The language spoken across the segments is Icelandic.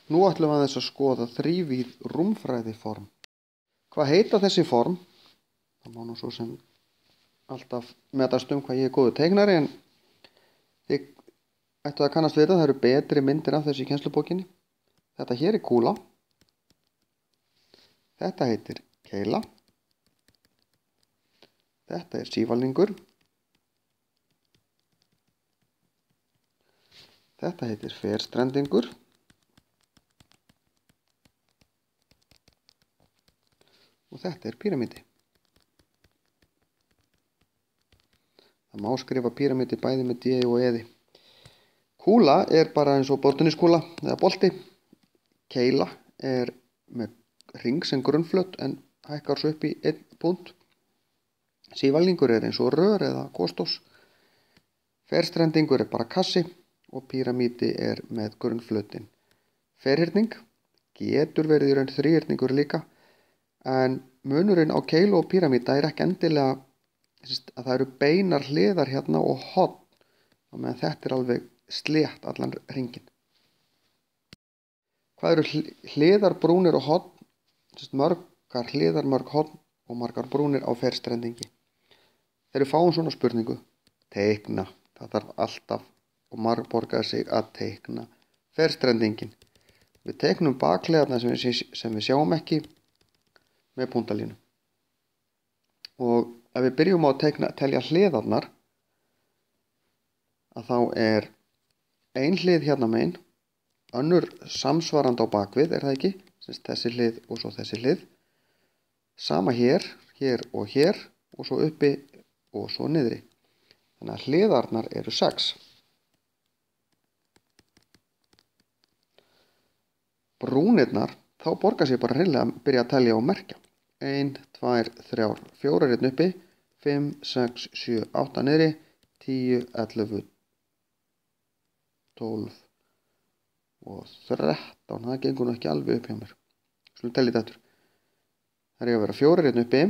Nú ætlum við aðeins að skoða þrívíð rúmfræðiform. Hvað heita þessi form? Það má nú svo sem alltaf metast hvað ég er góður teiknari, en þið ættu að kannast við það eru betri myndir af þessu í kennslubókinni. Þetta hér er kúla. Þetta heitir keila. Þetta er sívalningur. Þetta heitir ferstrendingur. Og þetta er píramídi. Það má skrifa píramídi bæði með D og eði. Kúla er bara eins og borðtenniskúla eða bolti. Keila er með hring sem grunnflöt en hækkar svo upp í 1 punkt. Sívalningur er eins og rör eða gostós. Ferstrendingur er bara kassi og píramídi er með grunnflötin. Ferhyrning getur verið í raun þríhyrningur líka, en munurinn á keilu og píramída er ekki endilega að það eru beinar hliðar hérna og horn, og meðan þetta er alveg slétt allan hringinn. Hvað eru hliðar, brúnir og horn? Margar hliðar, mörg horn og margar brúnir á ferstrendingi. Þegar við fáum svona spurningu, teikna, það þarf alltaf og margborgar sig að teikna ferstrendingin. Við teiknum bakhliðarna sem við sjáum ekki með punktalínu. Og ef við byrjum á að telja hliðarnar, að þá er ein hlið hérna megin, önnur samsvarandi á bakvið, er það ekki? Þessi hlið og svo þessi hlið. Sama hér, hér og svo uppi og svo niðri. Þannig að hliðarnar eru 6. Brúnirnar, þá borgar sér bara hreinlega að byrja að telja og merkja. 1, 2, 3, 4 hérna uppi, 5, 6, 7, 8 niðri, 10, 11, 12 og 13. Það gengur nú ekki alveg upp hjá mér. Skulum telja þetta eftir. Það er að vera 4 hérna uppi.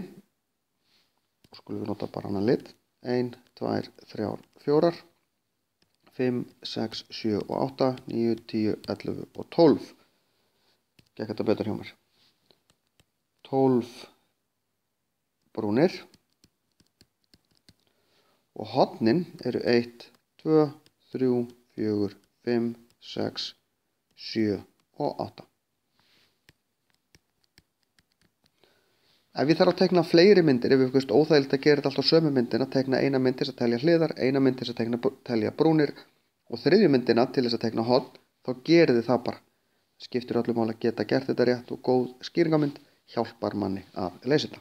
Skulum við nota bara annan lit. 1, 2, 3, 4, 5, 6, 7 og 8, 9, 10, 11 og 12. Gekk þetta betur hjá mér. 12 brúnir og hornin eru 1, 2, 3, 4, 5, 6, 7 og 8. Ef ég þarf að teikna fleiri myndir, ef við finnst óþægilegt að gera þetta alltaf sömu myndina, teikna eina mynd til að telja hliðar, eina mynd til að telja brúnir og þriðju myndina til að teikna horn, þá gerið þið það bara. Skiptir öllu máli að geta gert þetta rétt og góð skýringamynd hjálpar manni að leysa þetta.